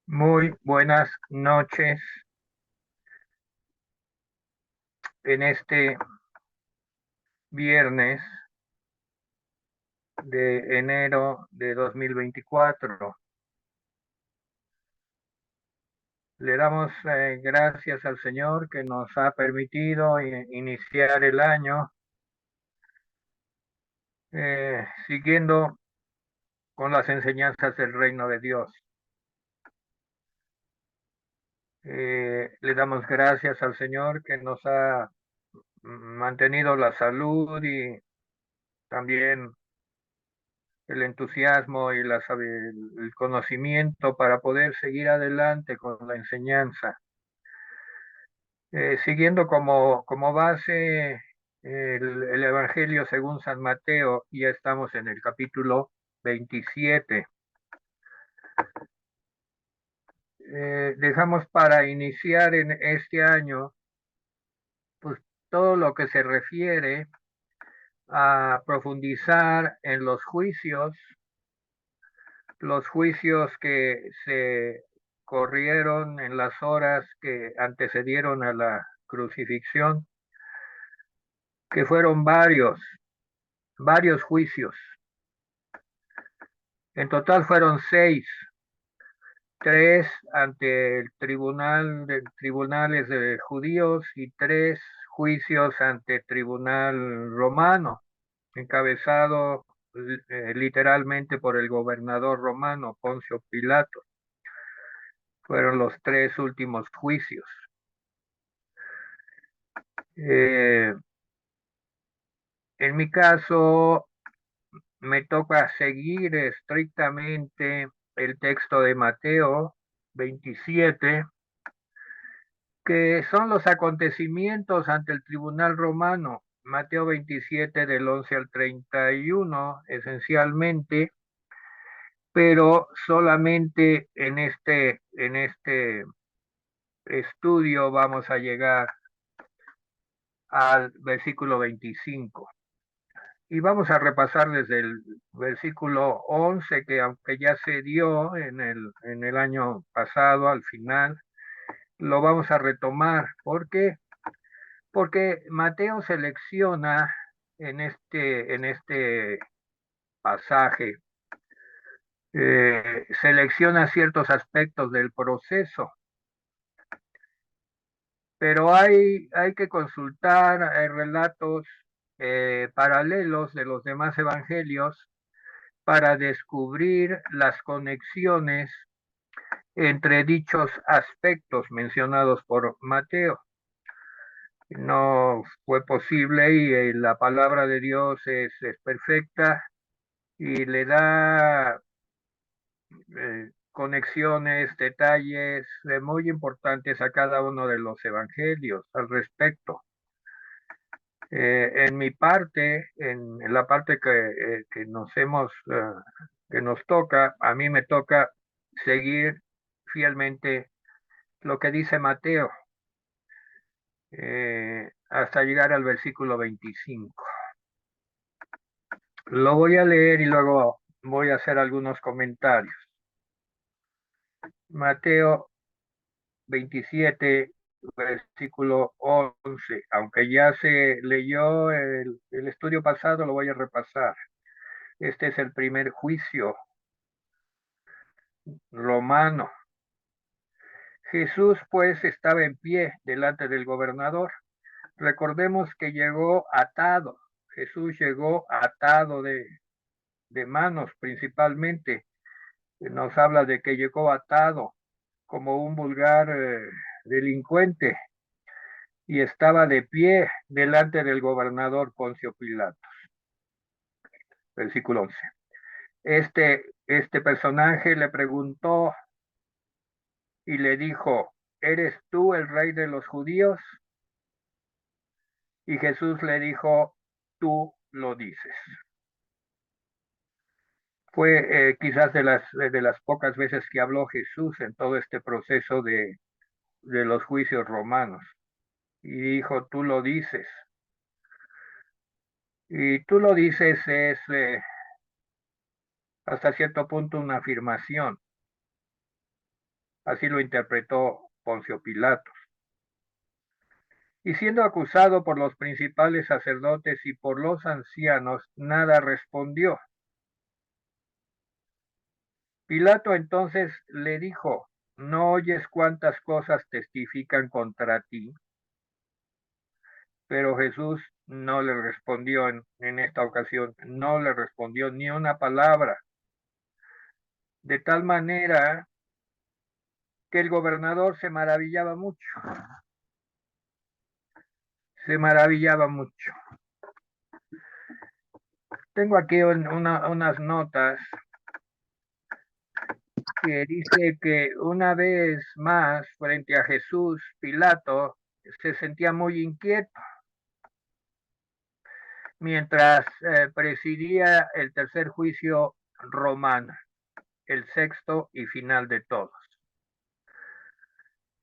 Muy buenas noches en este viernes de enero de 2024. Le damos gracias al Señor que nos ha permitido iniciar el año siguiendo con las enseñanzas del reino de Dios. Le damos gracias al Señor que nos ha mantenido la salud y también el entusiasmo y el conocimiento para poder seguir adelante con la enseñanza. Siguiendo como base el Evangelio según San Mateo, ya estamos en el capítulo 27. Dejamos para iniciar en este año pues, todo lo que se refiere a profundizar en los juicios que se corrieron en las horas que antecedieron a la crucifixión, que fueron varios juicios. En total fueron seis, tres ante el tribunales de judíos y tres juicios ante tribunal romano, encabezado literalmente por el gobernador romano, Poncio Pilato. Fueron los tres últimos juicios. Eh, en mi caso, me toca seguir estrictamente el texto de Mateo 27, que son los acontecimientos ante el tribunal romano. Mateo 27 del 11 al 31, esencialmente, pero solamente en este estudio vamos a llegar al versículo 25. Y vamos a repasar desde el versículo 11, que aunque ya se dio en el año pasado, al final, lo vamos a retomar. ¿Por qué? Porque Mateo selecciona en este pasaje, selecciona ciertos aspectos del proceso, pero hay que consultar relatos paralelos de los demás evangelios para descubrir las conexiones entre dichos aspectos mencionados por Mateo. No fue posible y la palabra de Dios es perfecta y le da conexiones, detalles muy importantes a cada uno de los evangelios al respecto. En mi parte, en la parte que nos toca, a mí me toca seguir fielmente lo que dice Mateo, hasta llegar al versículo 25. Lo voy a leer y luego voy a hacer algunos comentarios. Mateo 27, versículo 11. Aunque ya se leyó el estudio pasado, lo voy a repasar. Este es el primer juicio romano. Jesús pues estaba en pie delante del gobernador. Recordemos que llegó atado. Jesús llegó atado de manos principalmente. Nos habla de que llegó atado como un vulgar delincuente y estaba de pie delante del gobernador Poncio Pilato. Versículo 11. Este personaje le preguntó y le dijo, ¿eres tú el rey de los judíos? Y Jesús le dijo, tú lo dices. Fue quizás de las pocas veces que habló Jesús en todo este proceso de los juicios romanos. Y dijo, tú lo dices. Y tú lo dices es hasta cierto punto una afirmación. Así lo interpretó Poncio Pilato. Y siendo acusado por los principales sacerdotes y por los ancianos, nada respondió. Pilato entonces le dijo, ¿no oyes cuántas cosas testifican contra ti? Pero Jesús no le respondió en esta ocasión, no le respondió ni una palabra, de tal manera que el gobernador se maravillaba mucho, se maravillaba mucho. Tengo aquí unas notas que dice que una vez más frente a Jesús, Pilato se sentía muy inquieto mientras presidía el tercer juicio romano, el sexto y final de todos.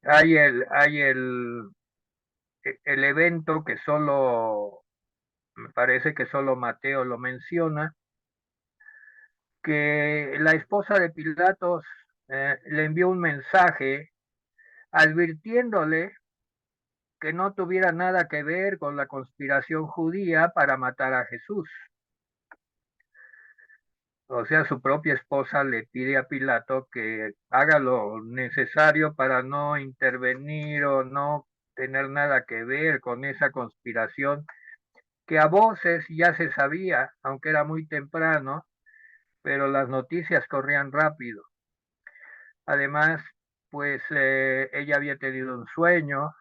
Hay el evento que me parece que solo Mateo lo menciona, que la esposa de Pilatos le envió un mensaje advirtiéndole que no tuviera nada que ver con la conspiración judía para matar a Jesús. O sea, su propia esposa le pide a Pilato que haga lo necesario para no intervenir o no tener nada que ver con esa conspiración que a voces ya se sabía, aunque era muy temprano, pero las noticias corrían rápido. Además, pues ella había tenido un sueño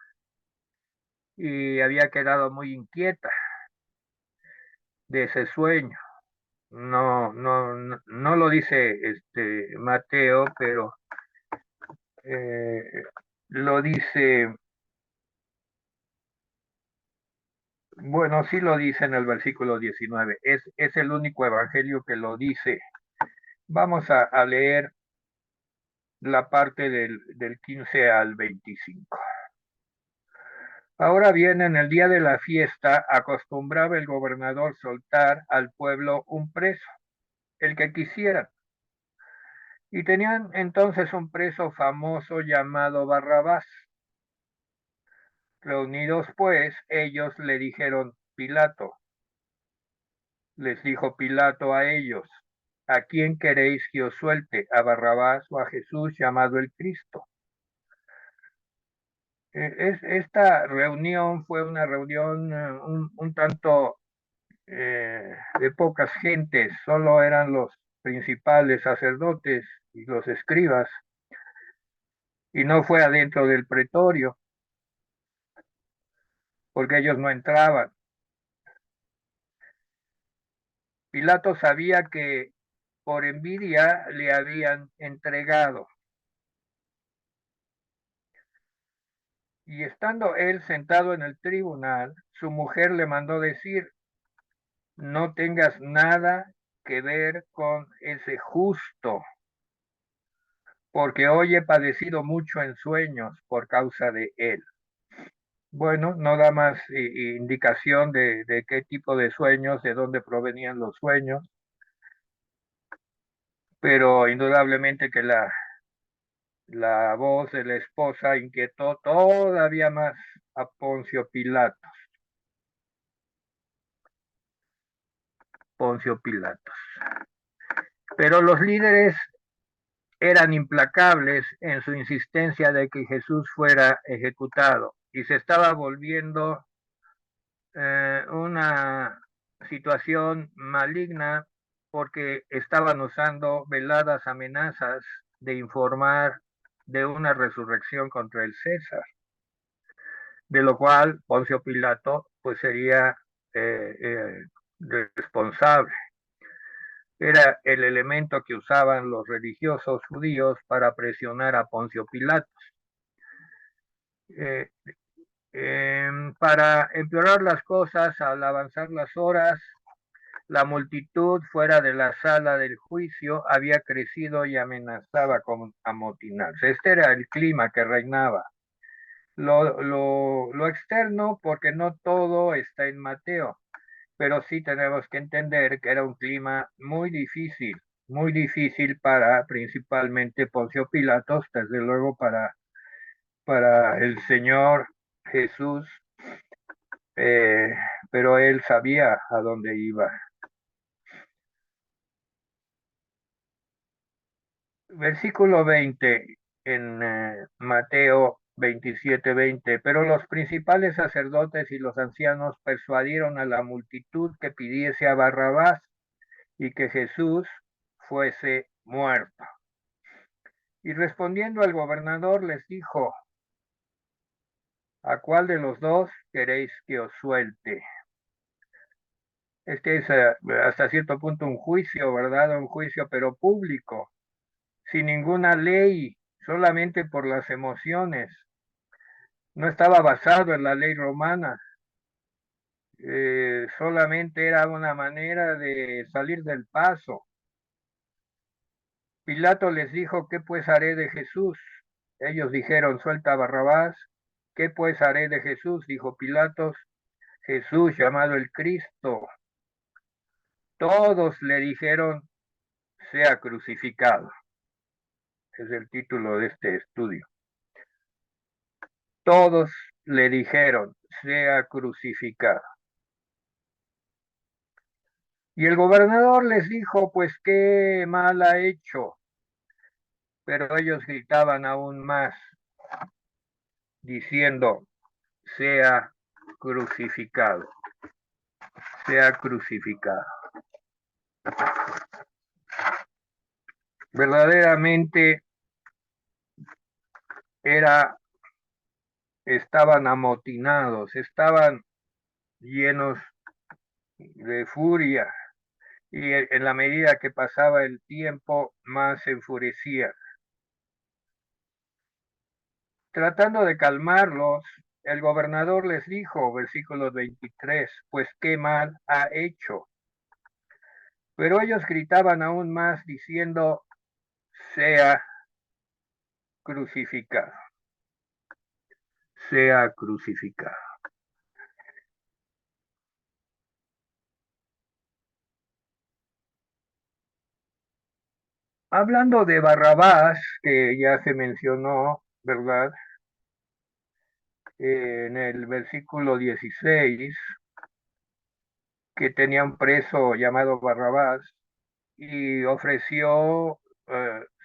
y había quedado muy inquieta de ese sueño. No lo dice Mateo, pero eh, lo dice, bueno, sí lo dice en el versículo 19. Es el único evangelio que lo dice. Vamos a leer la parte del 15 al 25. Ahora bien, en el día de la fiesta acostumbraba el gobernador soltar al pueblo un preso, el que quisiera. Y tenían entonces un preso famoso llamado Barrabás. Reunidos pues, ellos le dijeron, Pilato, les dijo Pilato a ellos, ¿a quién queréis que os suelte? ¿A Barrabás o a Jesús llamado el Cristo? Esta reunión fue una reunión un tanto de pocas gentes, solo eran los principales sacerdotes y los escribas, y no fue adentro del pretorio, porque ellos no entraban. Pilato sabía que por envidia le habían entregado, y estando él sentado en el tribunal, su mujer le mandó decir, no tengas nada que ver con ese justo, porque hoy he padecido mucho en sueños por causa de él. Bueno, no da más indicación de qué tipo de sueños, de dónde provenían los sueños, pero indudablemente que la voz de la esposa inquietó todavía más a Poncio Pilato. Poncio Pilatos. Pero los líderes eran implacables en su insistencia de que Jesús fuera ejecutado y se estaba volviendo una situación maligna porque estaban usando veladas amenazas de informar de una resurrección contra el César, de lo cual Poncio Pilato pues sería responsable. Era el elemento que usaban los religiosos judíos para presionar a Poncio Pilato. Eh, para empeorar las cosas, al avanzar las horas, la multitud fuera de la sala del juicio había crecido y amenazaba con amotinarse. Este era el clima que reinaba. Lo externo, porque no todo está en Mateo, pero sí tenemos que entender que era un clima muy difícil muy difícil para principalmente Poncio Pilatos, desde luego para el Señor Jesús, eh, pero él sabía a dónde iba. Versículo 20 en Mateo 27:20. Pero los principales sacerdotes y los ancianos persuadieron a la multitud que pidiese a Barrabás y que Jesús fuese muerto. Y respondiendo el gobernador les dijo: ¿a cuál de los dos queréis que os suelte? Este es hasta cierto punto un juicio, ¿verdad? Un juicio, pero público, sin ninguna ley, solamente por las emociones. No estaba basado en la ley romana, solamente era una manera de salir del paso. Pilato les dijo: ¿qué pues haré de Jesús? Ellos dijeron: suelta a Barrabás. ¿Qué pues haré de Jesús? Dijo Pilatos: Jesús, llamado el Cristo. Todos le dijeron: sea crucificado. Es el título de este estudio. Todos le dijeron: sea crucificado. Y el gobernador les dijo: pues qué mal ha hecho. Pero ellos gritaban aún más, diciendo: sea crucificado, sea crucificado. Verdaderamente era, estaban amotinados, estaban llenos de furia, y en la medida que pasaba el tiempo, más se enfurecían. Tratando de calmarlos, el gobernador les dijo, versículo 23, pues qué mal ha hecho. Pero ellos gritaban aún más, diciendo: sea crucificado, sea crucificado. Hablando de Barrabás, que ya se mencionó, ¿verdad? En el versículo 16, que tenía un preso llamado Barrabás y ofreció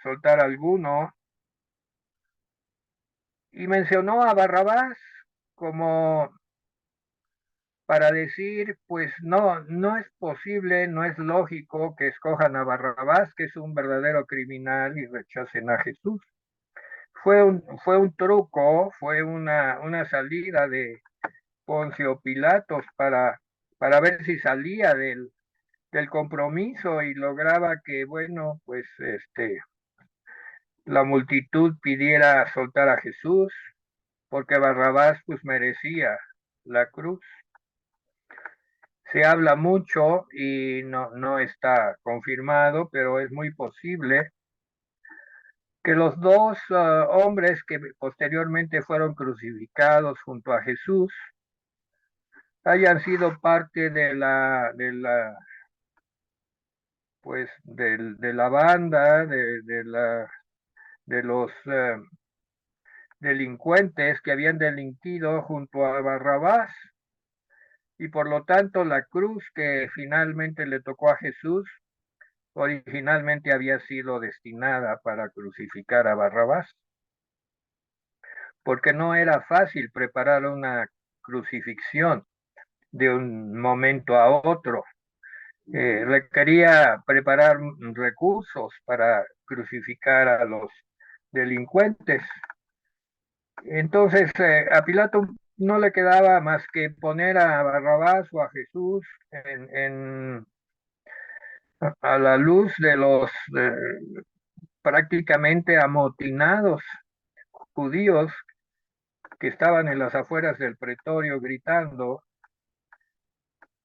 soltar a alguno, y mencionó a Barrabás como para decir: pues no, no es posible, no es lógico que escojan a Barrabás, que es un verdadero criminal, y rechacen a Jesús. Fue un truco, fue una salida de Poncio Pilatos para ver si salía del compromiso y lograba que, bueno, pues la multitud pidiera soltar a Jesús, porque Barrabás pues merecía la cruz. Se habla mucho y no está confirmado, pero es muy posible que los dos hombres que posteriormente fueron crucificados junto a Jesús hayan sido parte de la banda, de los delincuentes que habían delinquido junto a Barrabás, y por lo tanto la cruz que finalmente le tocó a Jesús originalmente había sido destinada para crucificar a Barrabás, porque no era fácil preparar una crucifixión de un momento a otro. Requería preparar recursos para crucificar a los delincuentes. Entonces, a Pilato no le quedaba más que poner a Barrabás o a Jesús a la luz de los prácticamente amotinados judíos que estaban en las afueras del pretorio gritando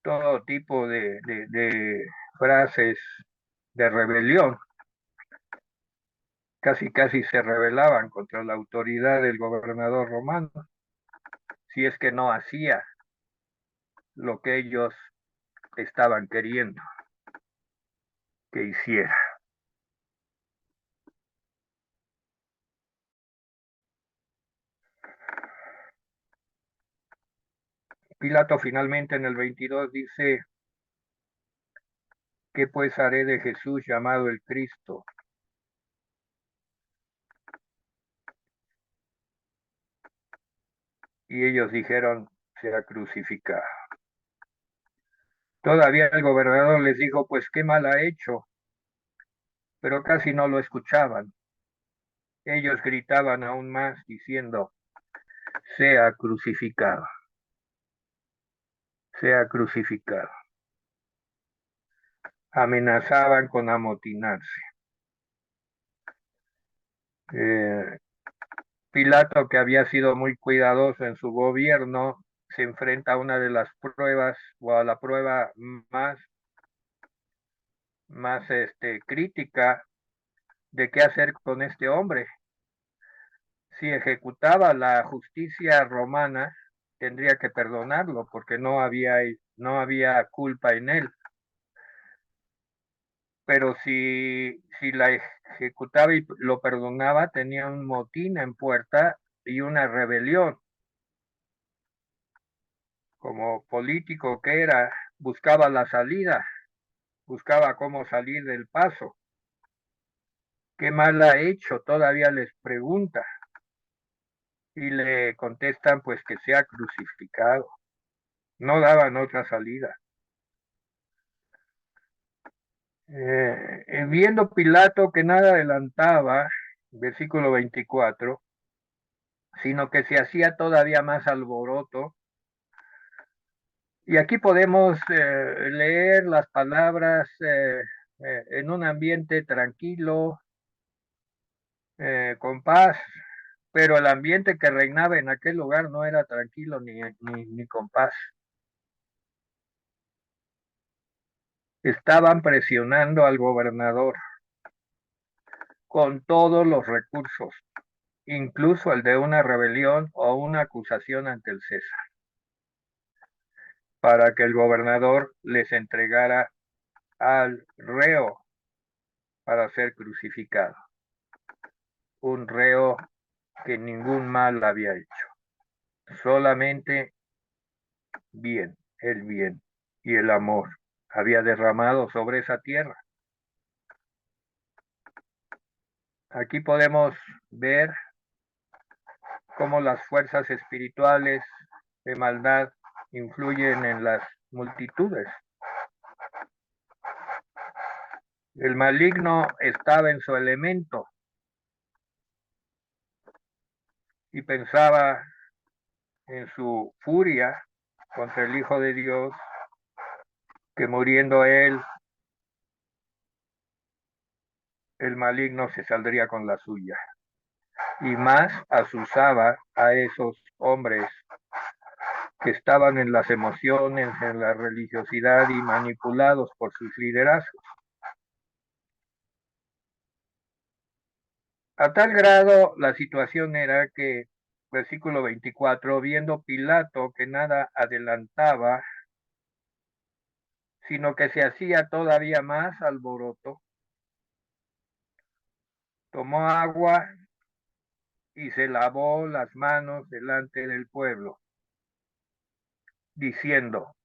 todo tipo de frases de rebelión. Casi casi se rebelaban contra la autoridad del gobernador romano, si es que no hacía lo que ellos estaban queriendo que hiciera. Pilato finalmente en el 22 dice: ¿qué pues haré de Jesús llamado el Cristo? Y ellos dijeron: será crucificado. Todavía el gobernador les dijo: pues qué mal ha hecho, pero casi no lo escuchaban. Ellos gritaban aún más diciendo: sea crucificado, sea crucificado. Amenazaban con amotinarse. Eh, Pilato, que había sido muy cuidadoso en su gobierno, se enfrenta a una de las pruebas o a la prueba más crítica de qué hacer con este hombre. Si ejecutaba la justicia romana, tendría que perdonarlo porque no había culpa en él. Pero si la ejecutaba y lo perdonaba, tenía un motín en puerta y una rebelión. Como político que era, buscaba la salida, buscaba cómo salir del paso. ¿Qué mal ha hecho? Todavía les pregunta y le contestan pues que sea crucificado. No daban otra salida. Viendo Pilato que nada adelantaba, versículo 24, sino que se hacía todavía más alboroto. Y aquí podemos leer las palabras en un ambiente tranquilo, con paz, pero el ambiente que reinaba en aquel lugar no era tranquilo ni con paz. Estaban presionando al gobernador con todos los recursos, incluso el de una rebelión o una acusación ante el César, para que el gobernador les entregara al reo para ser crucificado, un reo que ningún mal había hecho, solamente el bien y el amor había derramado sobre esa tierra. Aquí podemos ver cómo las fuerzas espirituales de maldad influyen en las multitudes. El maligno estaba en su elemento y pensaba en su furia contra el Hijo de Dios que muriendo él, el maligno se saldría con la suya. Y más asusaba a esos hombres que estaban en las emociones, en la religiosidad y manipulados por sus liderazgos. A tal grado la situación era que, versículo 24, viendo Pilato que nada adelantaba, sino que se hacía todavía más alboroto, tomó agua y se lavó las manos delante del pueblo, diciendo: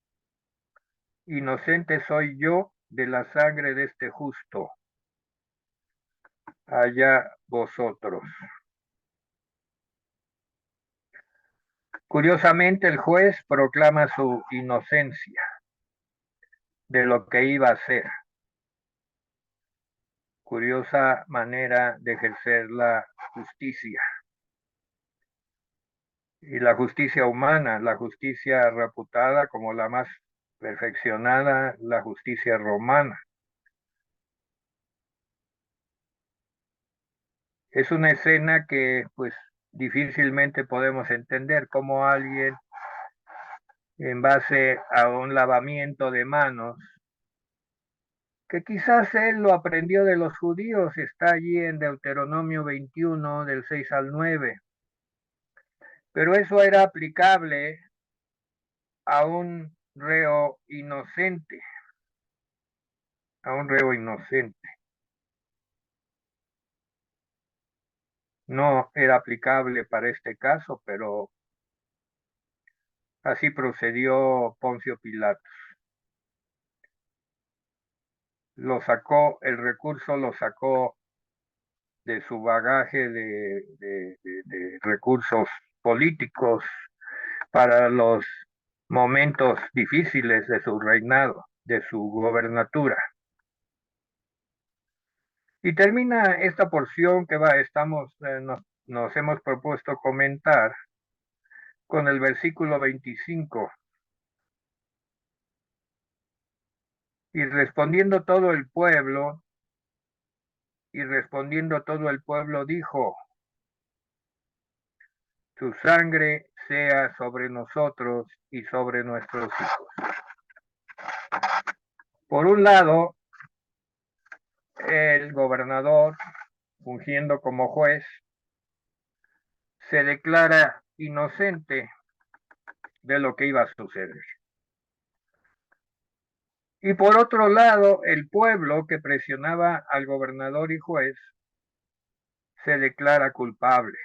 inocente soy yo de la sangre de este justo, allá vosotros. Curiosamente, el juez proclama su inocencia de lo que iba a hacer. Curiosa manera de ejercer la justicia. Y la justicia humana, la justicia reputada como la más perfeccionada, la justicia romana. Es una escena que pues difícilmente podemos entender cómo alguien, en base a un lavamiento de manos, que quizás él lo aprendió de los judíos, está allí en Deuteronomio 21, del 6 al 9, pero eso era aplicable a un reo inocente, a un reo inocente. No era aplicable para este caso, pero Así procedió Poncio Pilato. El recurso lo sacó de su bagaje de recursos políticos para los momentos difíciles de su reinado, de su gobernatura. Y termina esta porción que nos hemos propuesto comentar con el versículo 25. Y respondiendo todo el pueblo, dijo, tu sangre sea sobre nosotros y sobre nuestros hijos. Por un lado, el gobernador, fungiendo como juez, se declara inocente de lo que iba a suceder. Y por otro lado, el pueblo que presionaba al gobernador y juez se declara culpable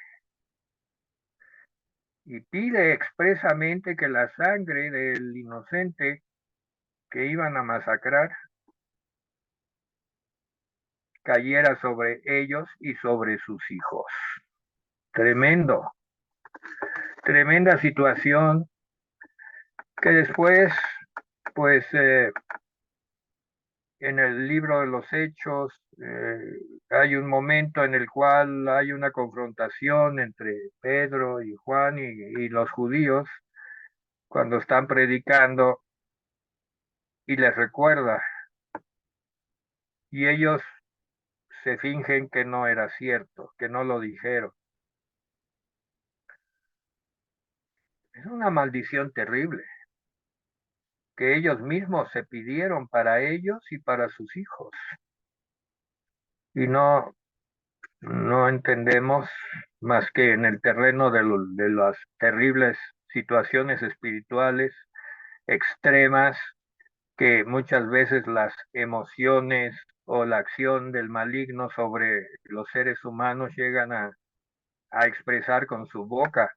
y pide expresamente que la sangre del inocente que iban a masacrar cayera sobre ellos y sobre sus hijos. Tremendo, tremenda situación que después, pues, en el libro de los Hechos hay un momento en el cual hay una confrontación entre Pedro y Juan y los judíos cuando están predicando y les recuerda y ellos se fingen que no era cierto, que no lo dijeron. Es una maldición terrible que ellos mismos se pidieron para ellos y para sus hijos. Y no entendemos más que en el terreno de las terribles situaciones espirituales extremas que muchas veces las emociones o la acción del maligno sobre los seres humanos llegan a expresar con su boca,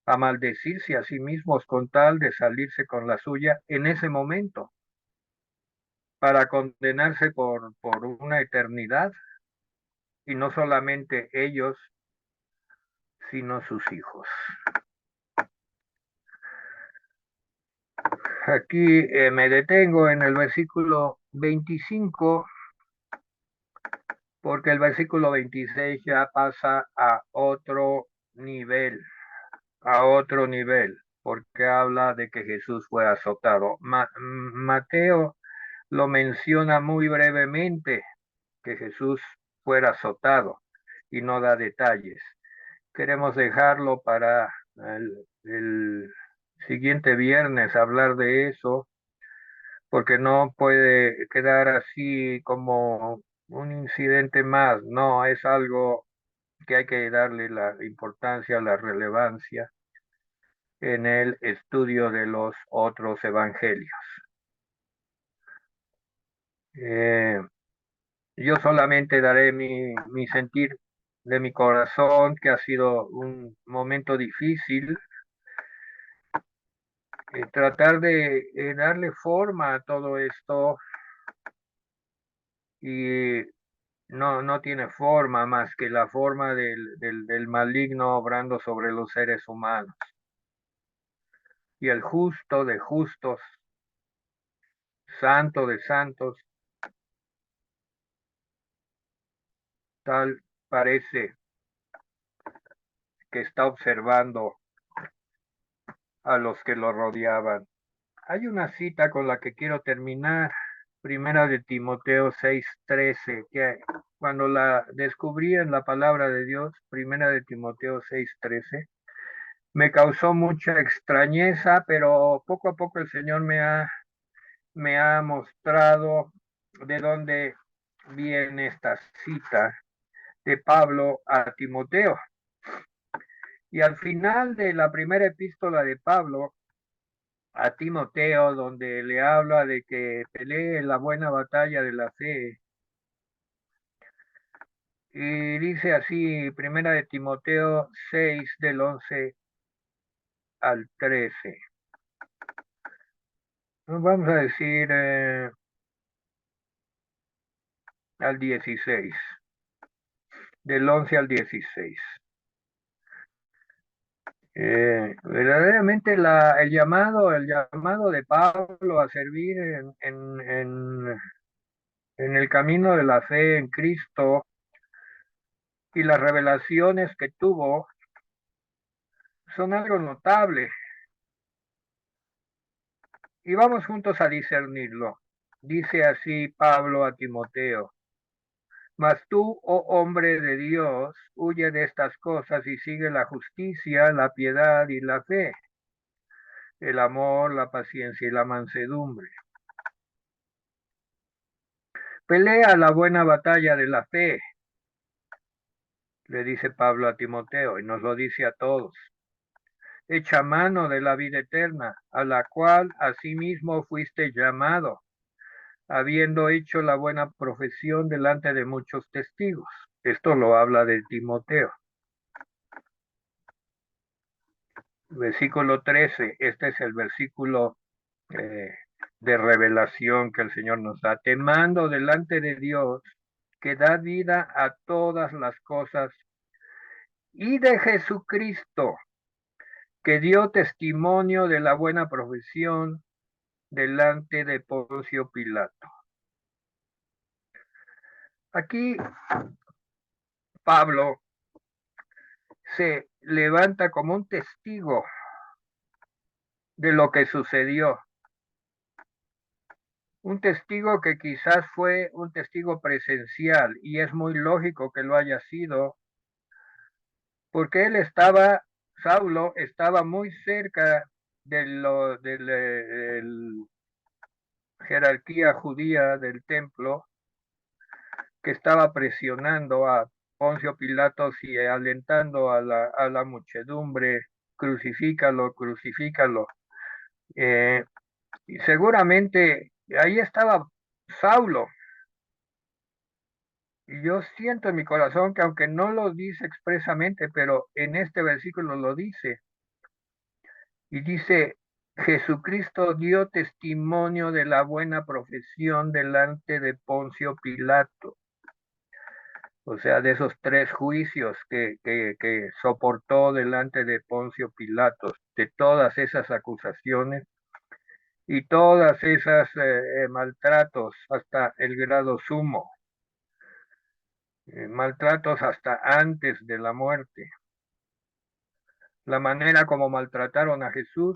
a maldecirse a sí mismos con tal de salirse con la suya en ese momento, para condenarse por una eternidad, y no solamente ellos, sino sus hijos. Aquí me detengo en el versículo 25, porque el versículo 26 ya pasa a otro nivel, porque habla de que Jesús fue azotado. Mateo lo menciona muy brevemente, que Jesús fuera azotado, y no da detalles. Queremos dejarlo para el siguiente viernes, hablar de eso, porque no puede quedar así como un incidente más, no, es algo que hay que darle la importancia, la relevancia en el estudio de los otros evangelios. Eh, yo solamente daré mi sentir de mi corazón, que ha sido un momento difícil, tratar de darle forma a todo esto, y no tiene forma más que la forma del maligno obrando sobre los seres humanos. Y el justo de justos, santo de santos, tal parece que está observando a los que lo rodeaban. Hay una cita con la que quiero terminar, primera de Timoteo 6:13, que cuando la descubrí en la palabra de Dios, primera de Timoteo 6:13, me causó mucha extrañeza, pero poco a poco el Señor me ha mostrado de dónde viene esta cita de Pablo a Timoteo. Y al final de la primera epístola de Pablo a Timoteo, donde le habla de que pelee la buena batalla de la fe, y dice así, primera de Timoteo 6, del 11 al 13. Vamos a decir al 16, del 11 al 16. Verdaderamente el llamado de Pablo a servir en el camino de la fe en Cristo y las revelaciones que tuvo son algo notable. Y vamos juntos a discernirlo. Dice así Pablo a Timoteo: Mas tú, oh hombre de Dios, huye de estas cosas y sigue la justicia, la piedad y la fe, el amor, la paciencia y la mansedumbre. Pelea la buena batalla de la fe, le dice Pablo a Timoteo, y nos lo dice a todos. Echa mano de la vida eterna, a la cual asimismo fuiste llamado, habiendo hecho la buena profesión delante de muchos testigos. Esto lo habla de Timoteo. Versículo 13, este es el versículo de revelación que el Señor nos da. Te mando delante de Dios, que da vida a todas las cosas, y de Jesucristo, que dio testimonio de la buena profesión delante de Poncio Pilato. Aquí Pablo se levanta como un testigo de lo que sucedió. Un testigo que quizás fue un testigo presencial, y es muy lógico que lo haya sido, porque Saulo estaba muy cerca de la jerarquía judía del templo, que estaba presionando a Poncio Pilatos y alentando a la muchedumbre: crucifícalo, crucifícalo. Y seguramente ahí estaba Saulo. Y yo siento en mi corazón que, aunque no lo dice expresamente, pero en este versículo lo dice. Y dice: Jesucristo dio testimonio de la buena profesión delante de Poncio Pilato. O sea, de esos 3 juicios que soportó delante de Poncio Pilato, de todas esas acusaciones y todas esas maltratos hasta el grado sumo, maltratos hasta antes de la muerte. La manera como maltrataron a Jesús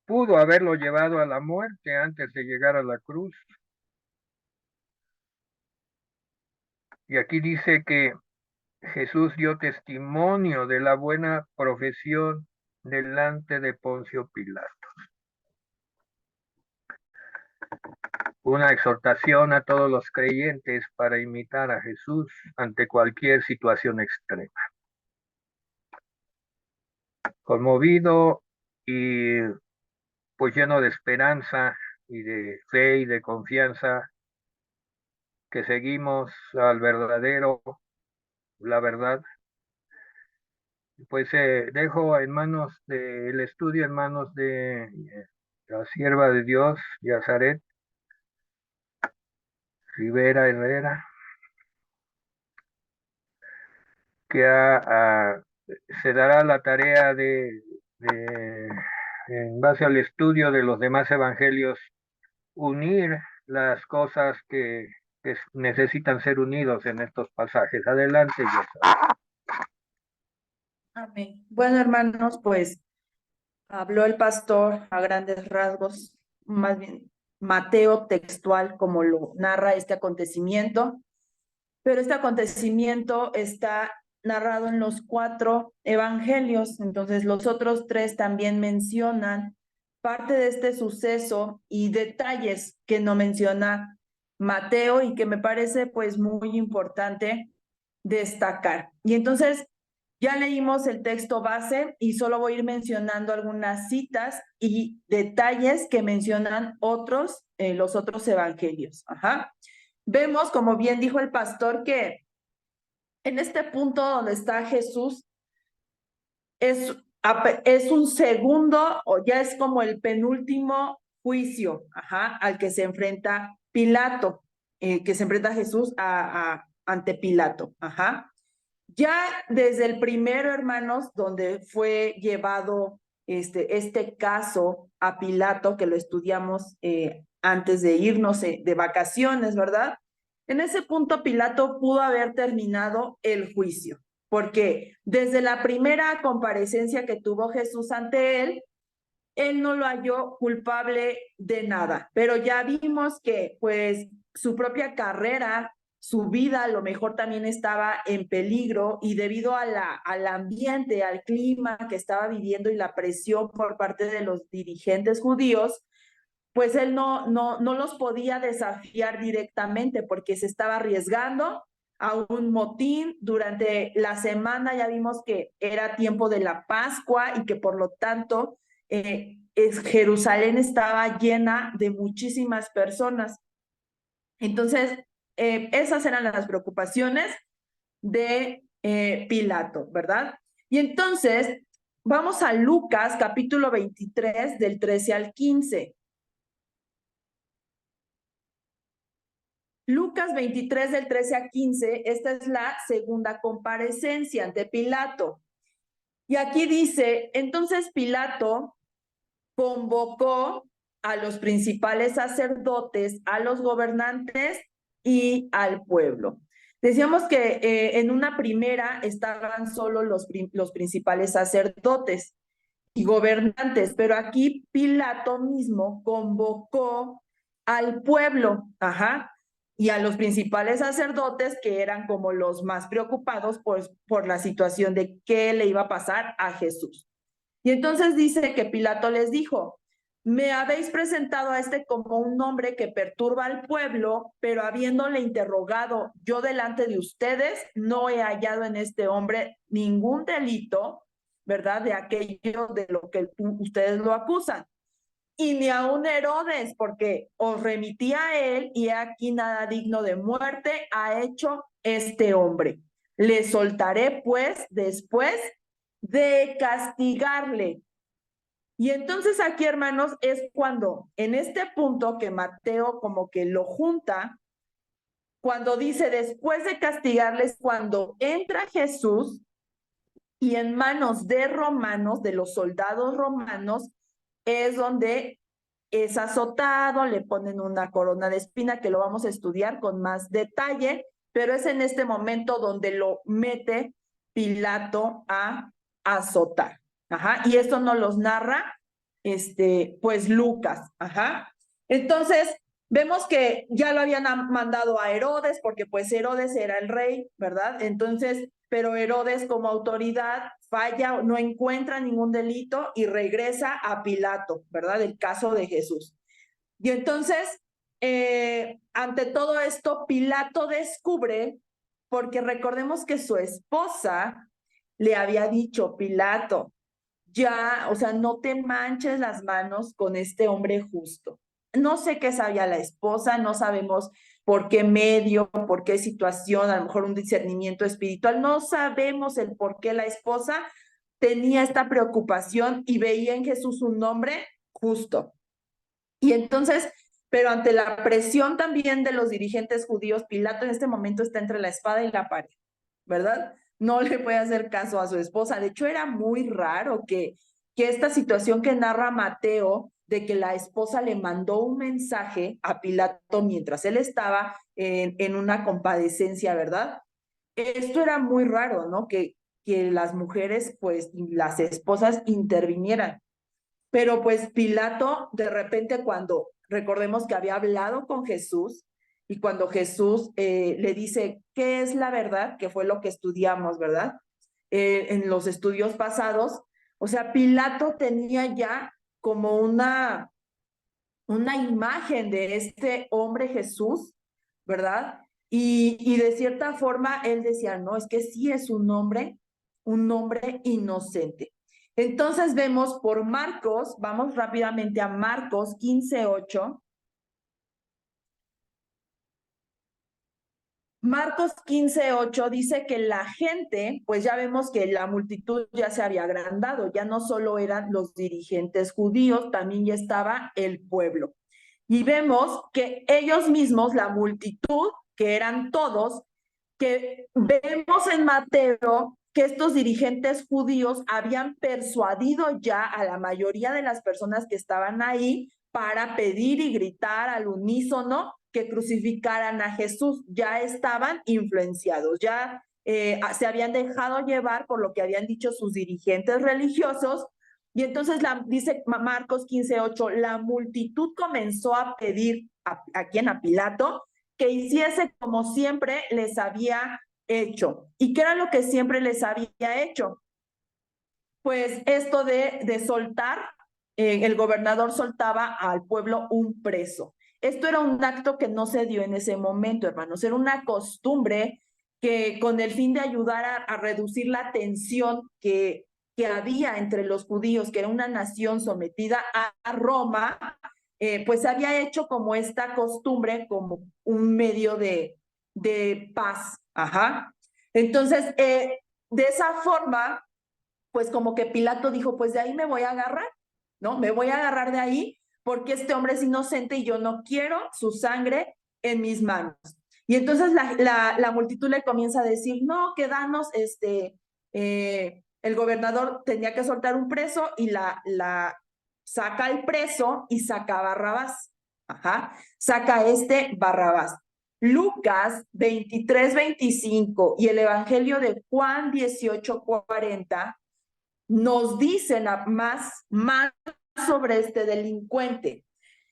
pudo haberlo llevado a la muerte antes de llegar a la cruz. Y aquí dice que Jesús dio testimonio de la buena profesión delante de Poncio Pilato. Una exhortación a todos los creyentes para imitar a Jesús ante cualquier situación extrema. Conmovido y pues lleno de esperanza y de fe y de confianza, que seguimos al verdadero, la verdad, pues dejo en manos del estudio, en manos de la sierva de Dios, Yazaret Rivera Herrera, que se dará la tarea en base al estudio de los demás evangelios, unir las cosas que necesitan ser unidos en estos pasajes. Adelante, Yazaret. Amén. Bueno, hermanos, pues habló el pastor a grandes rasgos, más bien Mateo textual, como lo narra este acontecimiento, pero este acontecimiento está narrado en los 4 evangelios, entonces los otros 3 también mencionan parte de este suceso y detalles que no menciona Mateo y que me parece pues muy importante destacar. Y entonces ya leímos el texto base y solo voy a ir mencionando algunas citas y detalles que mencionan los otros evangelios. Ajá. Vemos, como bien dijo el pastor, que en este punto donde está Jesús es un segundo, o ya es como el penúltimo juicio, al que se enfrenta Pilato, que se enfrenta Jesús ante Pilato, Ya desde el primero, hermanos, donde fue llevado este caso a Pilato, que lo estudiamos antes de irnos de vacaciones, ¿verdad? En ese punto Pilato pudo haber terminado el juicio, porque desde la primera comparecencia que tuvo Jesús ante él no lo halló culpable de nada, pero ya vimos que pues su propia carrera, su vida a lo mejor también estaba en peligro y debido al ambiente, al clima que estaba viviendo y la presión por parte de los dirigentes judíos, pues él no los podía desafiar directamente porque se estaba arriesgando a un motín. Durante la semana ya vimos que era tiempo de la Pascua y que por lo tanto Jerusalén estaba llena de muchísimas personas. Entonces, esas eran las preocupaciones de Pilato, ¿verdad? Y entonces, vamos a Lucas capítulo 23 del 13 al 15. Lucas 23 del 13 a 15, esta es la segunda comparecencia ante Pilato. Y aquí dice, entonces Pilato convocó a los principales sacerdotes, a los gobernantes y al pueblo. Decíamos que en una primera estaban solo los principales sacerdotes y gobernantes, pero aquí Pilato mismo convocó al pueblo, y a los principales sacerdotes que eran como los más preocupados por la situación de qué le iba a pasar a Jesús. Y entonces dice que Pilato les dijo, me habéis presentado a este como un hombre que perturba al pueblo, pero habiéndole interrogado yo delante de ustedes, no he hallado en este hombre ningún delito, ¿verdad? De aquello de lo que ustedes lo acusan. Y ni aun Herodes, porque os remití a él y aquí nada digno de muerte ha hecho este hombre. Le soltaré pues después de castigarle. Y entonces aquí, hermanos, es cuando en este punto que Mateo como que lo junta, cuando dice después de castigarles, cuando entra Jesús y en manos de romanos, de los soldados romanos, es donde es azotado, le ponen una corona de espina que lo vamos a estudiar con más detalle, pero es en este momento donde lo mete Pilato a azotar. Y esto nos los narra, pues Lucas. Entonces, vemos que ya lo habían mandado a Herodes, porque pues Herodes era el rey, ¿verdad? Entonces, pero Herodes como autoridad falla, no encuentra ningún delito y regresa a Pilato, ¿verdad? El caso de Jesús. Y entonces, ante todo esto, Pilato descubre, porque recordemos que su esposa le había dicho, Pilato, ya, o sea, no te manches las manos con este hombre justo. No sé qué sabía la esposa, no sabemos por qué medio, por qué situación, a lo mejor un discernimiento espiritual, no sabemos el por qué la esposa tenía esta preocupación y veía en Jesús un hombre justo. Y entonces, pero ante la presión también de los dirigentes judíos, Pilato en este momento está entre la espada y la pared, ¿verdad? No le puede hacer caso a su esposa. De hecho, era muy raro que esta situación que narra Mateo, de que la esposa le mandó un mensaje a Pilato mientras él estaba en una compadecencia, ¿verdad? Esto era muy raro, ¿no? Que las mujeres, pues, las esposas intervinieran. Pero pues Pilato, de repente, cuando recordemos que había hablado con Jesús y cuando Jesús le dice, ¿qué es la verdad? Que fue lo que estudiamos, ¿verdad? En los estudios pasados. O sea, Pilato tenía ya como una imagen de este hombre Jesús, ¿verdad? Y de cierta forma él decía, no, es que sí es un hombre inocente. Entonces vemos por Marcos, vamos rápidamente a Marcos 15:8. Marcos 15:8 dice que la gente, pues ya vemos que la multitud ya se había agrandado, ya no solo eran los dirigentes judíos, también ya estaba el pueblo. Y vemos que ellos mismos, la multitud, que eran todos, que vemos en Mateo que estos dirigentes judíos habían persuadido ya a la mayoría de las personas que estaban ahí para pedir y gritar al unísono que crucificaran a Jesús. Ya estaban influenciados, ya se habían dejado llevar por lo que habían dicho sus dirigentes religiosos. Y entonces dice Marcos 15:8, la multitud comenzó a pedir a quien, a Pilato, que hiciese como siempre les había hecho. ¿Y qué era lo que siempre les había hecho? Pues esto de soltar, el gobernador soltaba al pueblo un preso. Esto era un acto que no se dio en ese momento, hermanos. Era una costumbre que con el fin de ayudar a reducir la tensión que había entre los judíos, que era una nación sometida a Roma, pues había hecho como esta costumbre, como un medio de paz. Ajá. Entonces, de esa forma, pues como que Pilato dijo, pues de ahí me voy a agarrar, ¿no? Me voy a agarrar de ahí porque este hombre es inocente y yo no quiero su sangre en mis manos. Y entonces la multitud le comienza a decir, no, que danos, el gobernador tenía que soltar un preso y la saca el preso y saca a Barrabás. Ajá, saca Barrabás. Lucas 23:25 y el Evangelio de Juan 18:40 nos dicen más sobre este delincuente.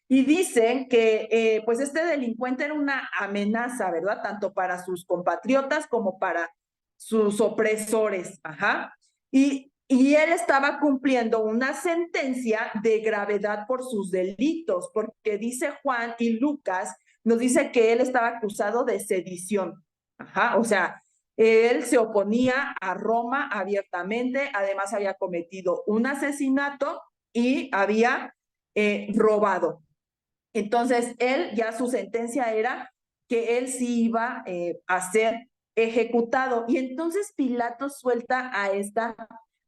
Y dicen que pues este delincuente era una amenaza, ¿verdad? Tanto para sus compatriotas como para sus opresores. Ajá. Y él estaba cumpliendo una sentencia de gravedad por sus delitos, porque dice Juan y Lucas, nos dice que él estaba acusado de sedición. Ajá. O sea, él se oponía a Roma abiertamente, además había cometido un asesinato y había robado. Entonces, él ya su sentencia era que él sí iba a ser ejecutado. Y entonces Pilato suelta a esta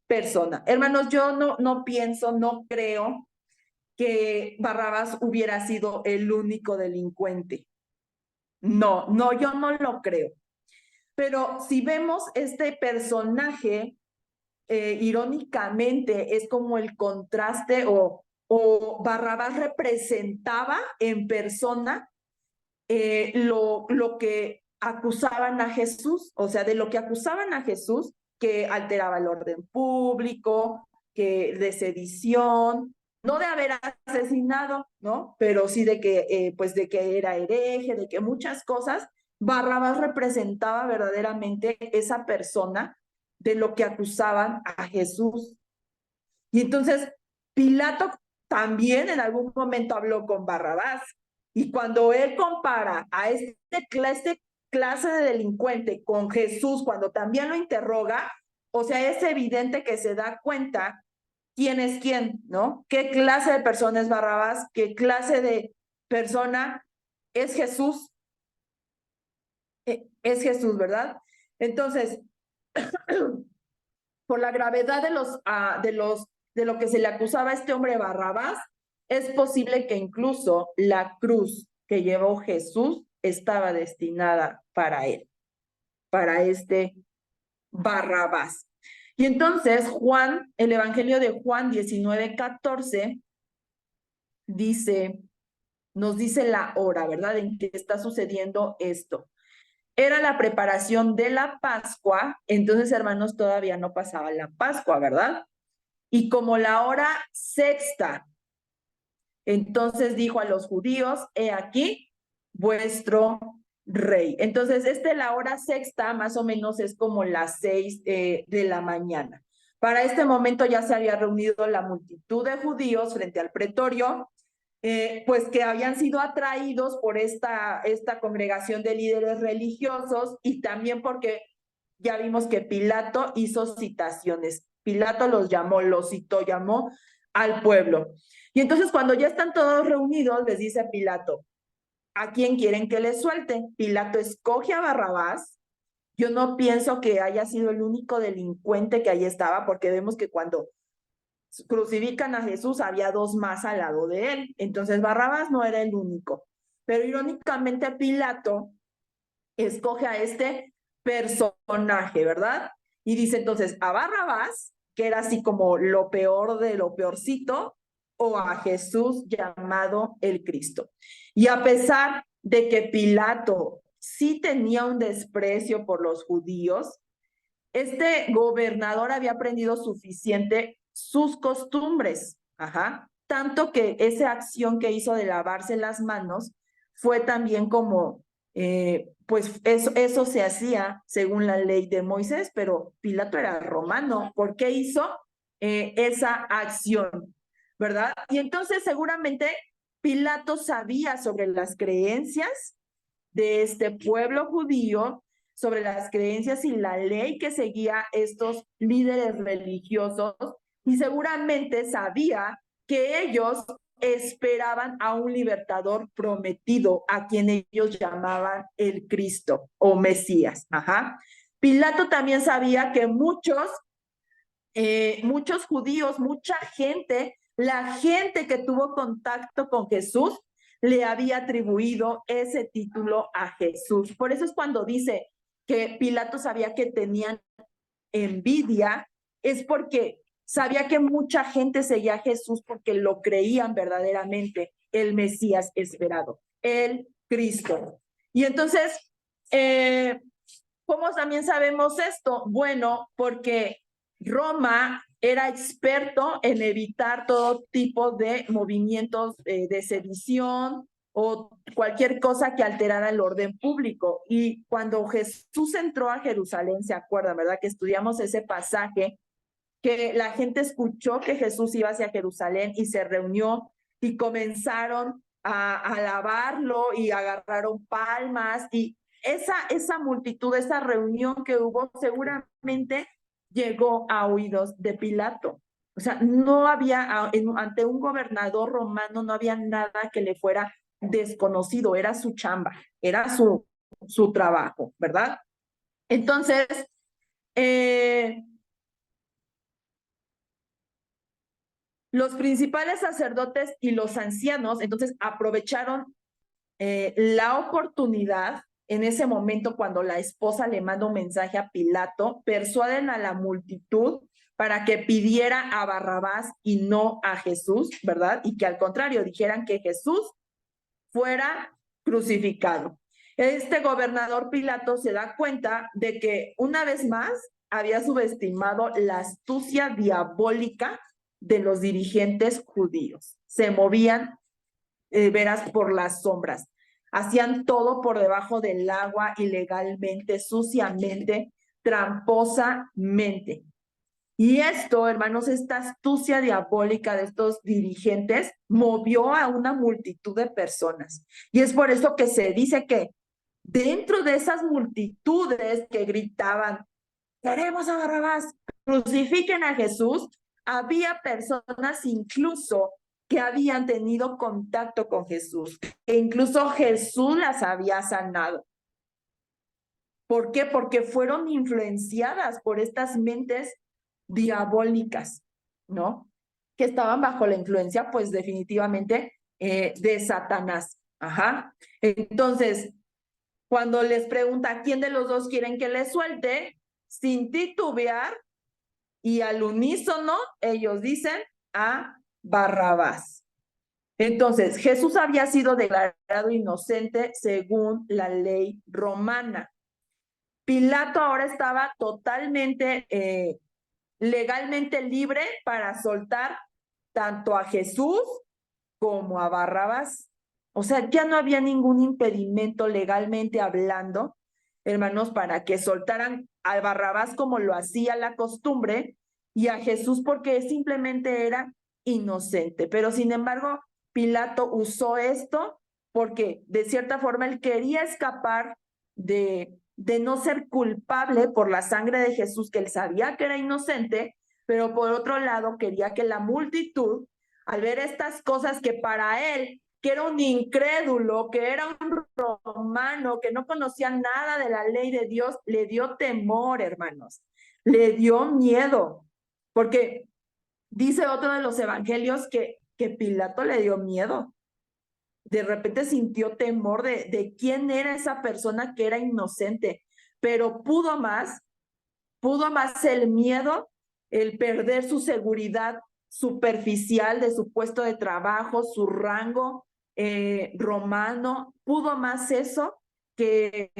persona. Hermanos, yo no pienso, no creo que Barrabás hubiera sido el único delincuente. No, yo no lo creo. Pero si vemos este personaje, irónicamente, es como el contraste o Barrabás representaba en persona lo que acusaban a Jesús, o sea, de lo que acusaban a Jesús, que alteraba el orden público, que de sedición, no de haber asesinado, ¿no? Pero sí de que, pues de que era hereje, de que muchas cosas. Barrabás representaba verdaderamente esa persona de lo que acusaban a Jesús. Y entonces Pilato también en algún momento habló con Barrabás. Y cuando él compara a este clase de delincuente con Jesús, cuando también lo interroga, o sea, es evidente que se da cuenta quién es quién, ¿no? ¿Qué clase de persona es Barrabás? ¿Qué clase de persona es Jesús? Es Jesús, ¿verdad? Entonces, por la gravedad de lo que se le acusaba a este hombre Barrabás, es posible que incluso la cruz que llevó Jesús estaba destinada para él, para este Barrabás. Y entonces Juan, el Evangelio de Juan 19:14 dice, nos dice la hora, ¿verdad? En que está sucediendo esto. Era la preparación de la Pascua, entonces, hermanos, todavía no pasaba la Pascua, ¿verdad? Y como la hora sexta, entonces dijo a los judíos, he aquí vuestro rey. Entonces, la hora sexta más o menos es como las 6 de la mañana. Para este momento ya se había reunido la multitud de judíos frente al pretorio, pues que habían sido atraídos por esta congregación de líderes religiosos y también porque ya vimos que Pilato hizo citaciones. Pilato los citó, llamó al pueblo. Y entonces cuando ya están todos reunidos, les dice Pilato, ¿a quién quieren que le suelte? Pilato escoge a Barrabás. Yo no pienso que haya sido el único delincuente que ahí estaba, porque vemos que cuando crucifican a Jesús había dos más al lado de él. Entonces Barrabás no era el único. Pero irónicamente Pilato escoge a este personaje, ¿verdad? Y dice entonces a Barrabás, que era así como lo peor de lo peorcito, o a Jesús llamado el Cristo. Y a pesar de que Pilato sí tenía un desprecio por los judíos, este gobernador había aprendido suficiente sus costumbres, tanto que esa acción que hizo de lavarse las manos fue también como, pues eso se hacía según la ley de Moisés, pero Pilato era romano. ¿Por qué hizo esa acción? ¿Verdad? Y entonces seguramente Pilato sabía sobre las creencias de este pueblo judío, sobre las creencias y la ley que seguía estos líderes religiosos, y seguramente sabía que ellos esperaban a un libertador prometido, a quien ellos llamaban el Cristo o Mesías. Pilato también sabía que muchos judíos, mucha gente, la gente que tuvo contacto con Jesús, le había atribuido ese título a Jesús. Por eso es cuando dice que Pilato sabía que tenían envidia, es porque sabía que mucha gente seguía a Jesús porque lo creían verdaderamente el Mesías esperado, el Cristo. Y entonces, ¿cómo también sabemos esto? Bueno, porque Roma era experto en evitar todo tipo de movimientos de sedición o cualquier cosa que alterara el orden público. Y cuando Jesús entró a Jerusalén, ¿se acuerdan, verdad? Que estudiamos ese pasaje, que la gente escuchó que Jesús iba hacia Jerusalén y se reunió y comenzaron a alabarlo y agarraron palmas, y esa multitud, esa reunión que hubo seguramente llegó a oídos de Pilato. O sea, no había, ante un gobernador romano no había nada que le fuera desconocido, era su chamba, era su trabajo, ¿verdad? Entonces, los principales sacerdotes y los ancianos entonces aprovecharon la oportunidad en ese momento cuando la esposa le manda un mensaje a Pilato, persuaden a la multitud para que pidiera a Barrabás y no a Jesús, ¿verdad? Y que al contrario dijeran que Jesús fuera crucificado. Este gobernador Pilato se da cuenta de que una vez más había subestimado la astucia diabólica de los dirigentes judíos. Se movían, verás, por las sombras. Hacían todo por debajo del agua, ilegalmente, suciamente, tramposamente. Y esto, hermanos, esta astucia diabólica de estos dirigentes movió a una multitud de personas. Y es por eso que se dice que dentro de esas multitudes que gritaban, queremos a Barrabás, crucifiquen a Jesús, había personas incluso que habían tenido contacto con Jesús, e incluso Jesús las había sanado. ¿Por qué? Porque fueron influenciadas por estas mentes diabólicas, ¿no? Que estaban bajo la influencia, pues definitivamente, de Satanás. Entonces, cuando les pregunta quién de los dos quieren que les suelte, sin titubear y al unísono, ellos dicen a Barrabás. Entonces, Jesús había sido declarado inocente según la ley romana. Pilato ahora estaba totalmente legalmente libre para soltar tanto a Jesús como a Barrabás. O sea, ya no había ningún impedimento legalmente hablando, hermanos, para que soltaran a Barrabás como lo hacía la costumbre, y a Jesús porque simplemente era inocente. Pero sin embargo, Pilato usó esto porque de cierta forma él quería escapar de no ser culpable por la sangre de Jesús, que él sabía que era inocente, pero por otro lado quería que la multitud, al ver estas cosas que para él que era un incrédulo, que era un romano, que no conocía nada de la ley de Dios, le dio temor, hermanos, le dio miedo, porque dice otro de los evangelios que Pilato le dio miedo. De repente sintió temor de quién era esa persona que era inocente, pero pudo más el miedo, el perder su seguridad superficial de su puesto de trabajo, su rango romano, pudo más eso que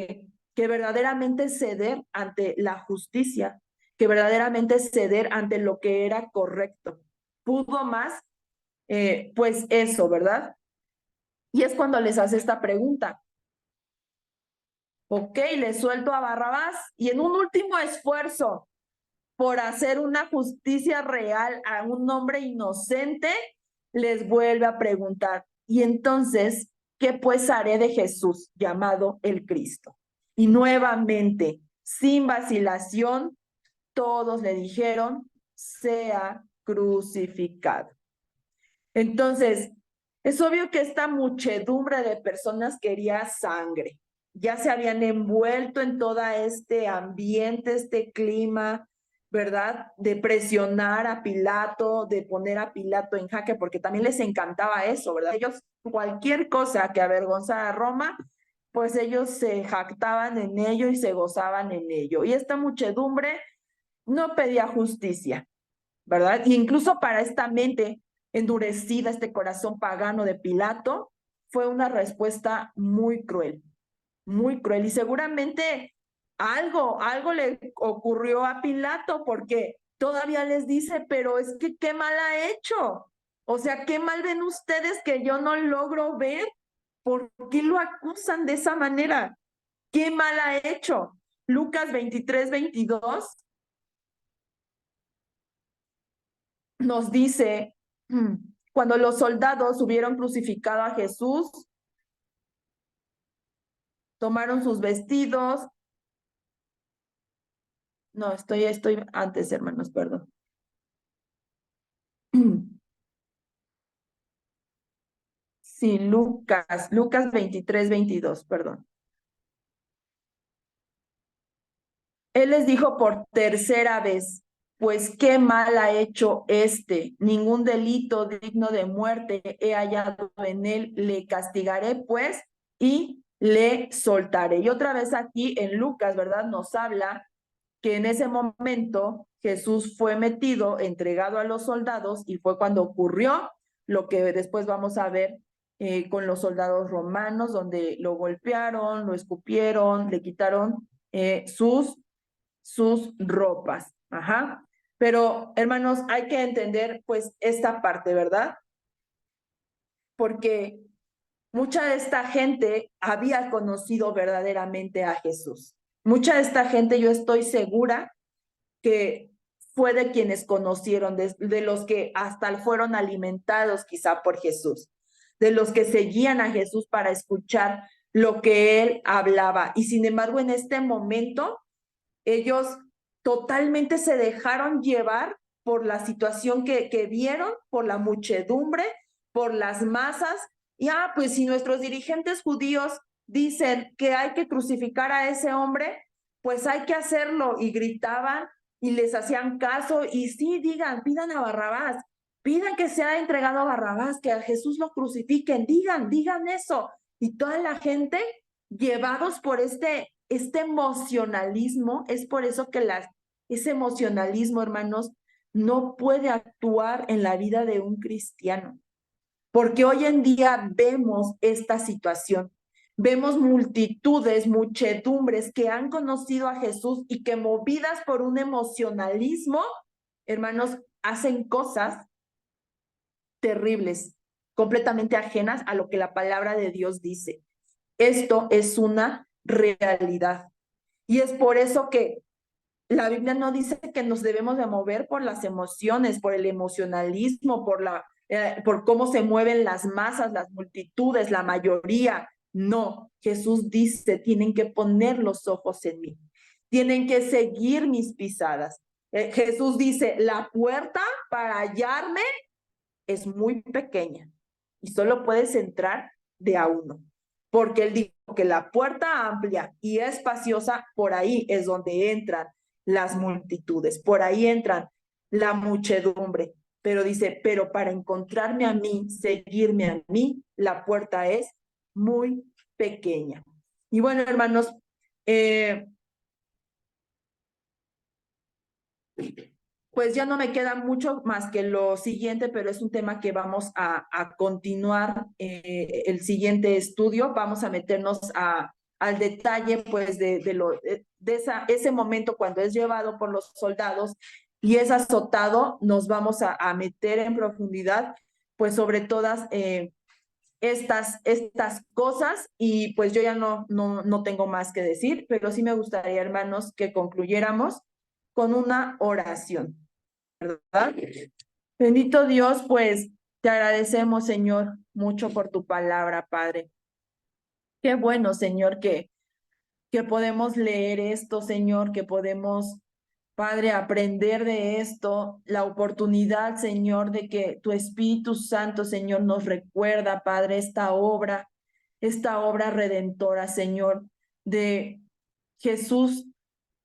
verdaderamente ceder ante la justicia, que verdaderamente ceder ante lo que era correcto. Pudo más, pues eso, ¿verdad? Y es cuando les hace esta pregunta. Ok, le suelto a Barrabás y en un último esfuerzo por hacer una justicia real a un hombre inocente, les vuelve a preguntar, y entonces, ¿qué pues haré de Jesús llamado el Cristo? Y nuevamente, sin vacilación, todos le dijeron, sea crucificado. Entonces, es obvio que esta muchedumbre de personas quería sangre. Ya se habían envuelto en todo este ambiente, este clima, ¿verdad? De presionar a Pilato, de poner a Pilato en jaque, porque también les encantaba eso, ¿verdad? Ellos, cualquier cosa que avergonzara a Roma, pues ellos se jactaban en ello y se gozaban en ello. Y esta muchedumbre no pedía justicia, ¿verdad? Y incluso para esta mente endurecida, este corazón pagano de Pilato, fue una respuesta muy cruel, muy cruel. Y seguramente algo le ocurrió a Pilato porque todavía les dice, pero es que qué mal ha hecho. O sea, qué mal ven ustedes que yo no logro ver. ¿Por qué lo acusan de esa manera? ¿Qué mal ha hecho? Lucas 23-22 nos dice, cuando los soldados hubieron crucificado a Jesús, tomaron sus vestidos. No, estoy antes, hermanos, perdón. Sí, Lucas 23-22, perdón. Él les dijo por tercera vez, pues qué mal ha hecho ningún delito digno de muerte he hallado en él, le castigaré pues y le soltaré. Y otra vez aquí en Lucas, ¿verdad? Nos habla que en ese momento Jesús fue metido, entregado a los soldados, y fue cuando ocurrió lo que después vamos a ver con los soldados romanos, donde lo golpearon, lo escupieron, le quitaron sus ropas. Ajá. Pero, hermanos, hay que entender pues esta parte, ¿verdad? Porque mucha de esta gente había conocido verdaderamente a Jesús. Mucha de esta gente, yo estoy segura que fue de quienes conocieron, de los que hasta fueron alimentados quizá por Jesús, de los que seguían a Jesús para escuchar lo que él hablaba. Y sin embargo, en este momento, ellos totalmente se dejaron llevar por la situación que vieron, por la muchedumbre, por las masas. Y pues si nuestros dirigentes judíos dicen que hay que crucificar a ese hombre, pues hay que hacerlo. Y gritaban y les hacían caso. Y sí, pidan a Barrabás, pidan que sea entregado a Barrabás, que a Jesús lo crucifiquen, digan eso. Y toda la gente, llevados por este emocionalismo, es por eso que ese emocionalismo, hermanos, no puede actuar en la vida de un cristiano. Porque hoy en día vemos esta situación. Vemos multitudes, muchedumbres que han conocido a Jesús y que movidas por un emocionalismo, hermanos, hacen cosas terribles, completamente ajenas a lo que la palabra de Dios dice. Esto es una realidad. Y es por eso que la Biblia no dice que nos debemos de mover por las emociones, por el emocionalismo, por cómo se mueven las masas, las multitudes, la mayoría. No, Jesús dice, tienen que poner los ojos en mí, tienen que seguir mis pisadas. Jesús dice, la puerta para hallarme es muy pequeña, y solo puedes entrar de a uno, porque él dijo que la puerta amplia y espaciosa, por ahí es donde entran las multitudes, por ahí entran la muchedumbre, pero dice, pero para encontrarme a mí, seguirme a mí, la puerta es muy pequeña. Y bueno, hermanos, pues ya no me queda mucho más que lo siguiente, pero es un tema que vamos a continuar el siguiente estudio. Vamos a meternos al detalle pues ese momento cuando es llevado por los soldados y es azotado. Nos vamos a meter en profundidad pues sobre todas estas cosas, y pues yo ya no tengo más que decir, pero sí me gustaría, hermanos, que concluyéramos con una oración, ¿verdad? Bendito Dios, pues te agradecemos, Señor, mucho por tu palabra, Padre. Qué bueno, Señor, que podemos leer esto, Señor, que podemos, Padre, aprender de esto, la oportunidad, Señor, de que tu Espíritu Santo, Señor, nos recuerda, Padre, esta obra redentora, Señor, de Jesús,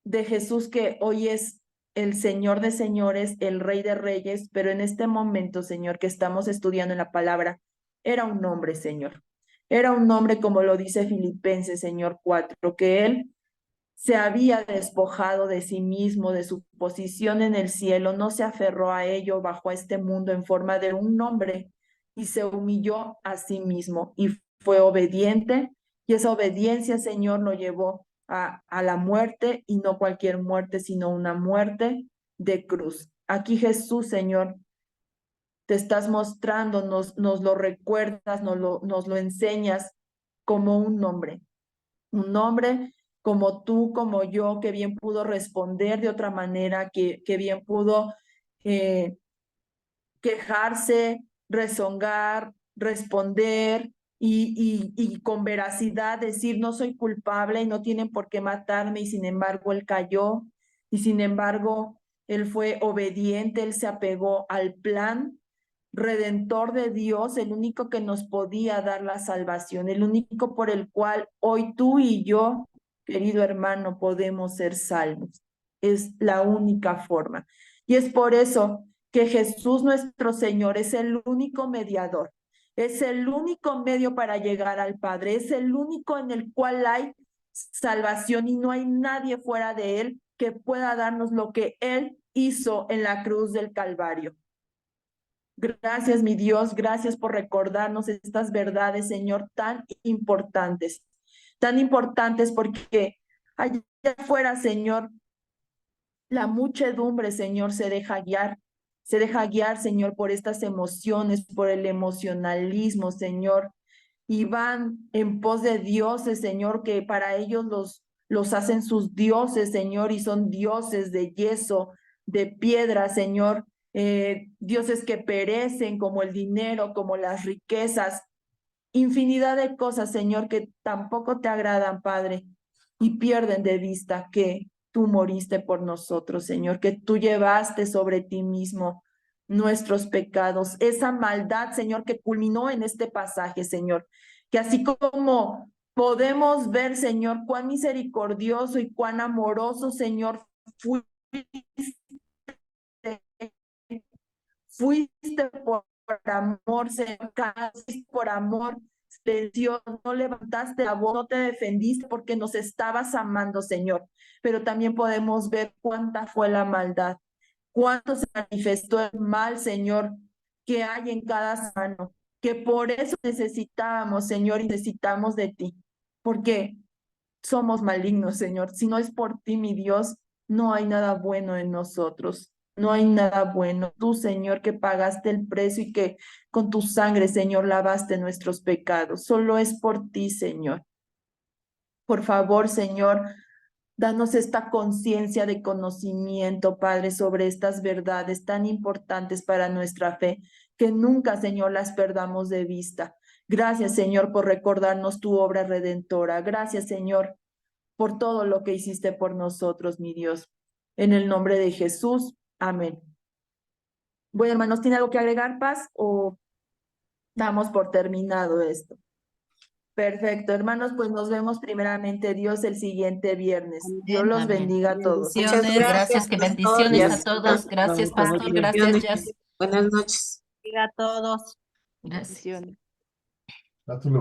de Jesús que hoy es el Señor de señores, el Rey de reyes, pero en este momento, Señor, que estamos estudiando en la palabra, era un hombre, Señor. Era un hombre, como lo dice Filipenses, Señor 4, que él se había despojado de sí mismo, de su posición en el cielo, no se aferró a ello, bajó a este mundo en forma de un hombre y se humilló a sí mismo y fue obediente, y esa obediencia, Señor, lo llevó a la muerte, y no cualquier muerte, sino una muerte de cruz. Aquí Jesús, Señor, te estás mostrando, nos lo recuerdas, nos lo enseñas como un hombre como tú, como yo, que bien pudo responder de otra manera, que bien pudo eh, quejarse, rezongar, responder y con veracidad decir, no soy culpable y no tienen por qué matarme, y sin embargo él cayó, y sin embargo él fue obediente, él se apegó al plan redentor de Dios, el único que nos podía dar la salvación, el único por el cual hoy tú y yo, querido hermano, podemos ser salvos. Es la única forma. Y es por eso que Jesús nuestro Señor es el único mediador, es el único medio para llegar al Padre, es el único en el cual hay salvación, y no hay nadie fuera de él que pueda darnos lo que él hizo en la cruz del Calvario. Gracias, mi Dios, gracias por recordarnos estas verdades, Señor, tan importantes porque allá afuera, Señor, la muchedumbre, Señor, se deja guiar, Señor, por estas emociones, por el emocionalismo, Señor, y van en pos de dioses, Señor, que para ellos los hacen sus dioses, Señor, y son dioses de yeso, de piedra, Señor, dioses que perecen como el dinero, como las riquezas, infinidad de cosas, Señor, que tampoco te agradan, Padre, y pierden de vista que tú moriste por nosotros, Señor, que tú llevaste sobre ti mismo nuestros pecados, esa maldad, Señor, que culminó en este pasaje, Señor, que así como podemos ver, Señor, cuán misericordioso y cuán amoroso, Señor, fuiste por amor, Señor, por amor, Dios, no levantaste la voz, no te defendiste porque nos estabas amando, Señor. Pero también podemos ver cuánta fue la maldad, cuánto se manifestó el mal, Señor, que hay en cada mano, que por eso necesitábamos, Señor, y necesitamos de ti, porque somos malignos, Señor. Si no es por ti, mi Dios, no hay nada bueno en nosotros. No hay nada bueno. Tú, Señor, que pagaste el precio y que con tu sangre, Señor, lavaste nuestros pecados. Solo es por ti, Señor. Por favor, Señor, danos esta conciencia de conocimiento, Padre, sobre estas verdades tan importantes para nuestra fe, que nunca, Señor, las perdamos de vista. Gracias, Señor, por recordarnos tu obra redentora. Gracias, Señor, por todo lo que hiciste por nosotros, mi Dios. En el nombre de Jesús. Amén. Bueno, hermanos, ¿tiene algo que agregar, Paz? ¿O damos por terminado esto. Perfecto, hermanos, pues nos vemos primeramente Dios el siguiente viernes. Dios los Amén. bendiga a todos. Muchas Bendiciones, gracias, que pastor. bendiciones a Gracias. todos. Gracias, pastor, gracias, Bendiciones. Jazz. Buenas noches. Bendiga a todos. Gracias. Bendiciones. Dátelo.